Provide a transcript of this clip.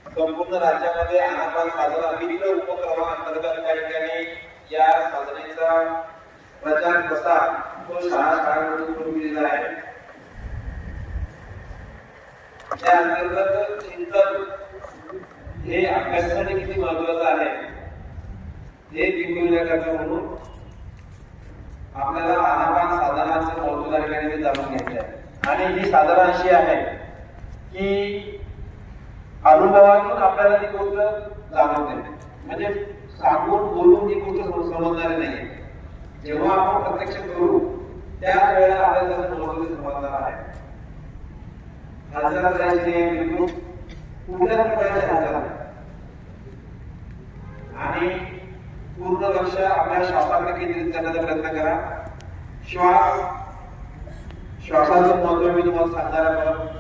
संपूर्ण राज्यामध्ये आनापान साधना विविध उपक्रमांतर्गत त्या ठिकाणी या साधनेचा प्रचार प्रसार तो शाळांमधून सुरू केलेला आहे। त्या अंतर्गत चिंतन हे अभ्यासासाठी किती महत्त्वाचं आहे हे शिकवण्याकरता म्हणून आपल्याला आनापान साधनाचं महत्त्व त्या ठिकाणी जाणून घ्यायचं आहे। आणि ही साधना अशी आहे की अनुभवातून आपल्याला ती गोष्ट जाणवते, म्हणजे सांगून बोलून ती गोष्ट समजणारी नाही। जेव्हा आपण प्रत्यक्ष करू त्याच वेळेला आपल्याला त्याचं महत्त्व समजणार आहे। हालचाल करायची नाही बिलकुल, कुठल्याच प्रकारची हालचाल नाही आणि पूर्ण लक्ष आपल्या श्वासाकडे केंद्रित करण्याचा प्रयत्न करा। श्वासाचं महत्त्व मी तुम्हाला सांगणार आहे।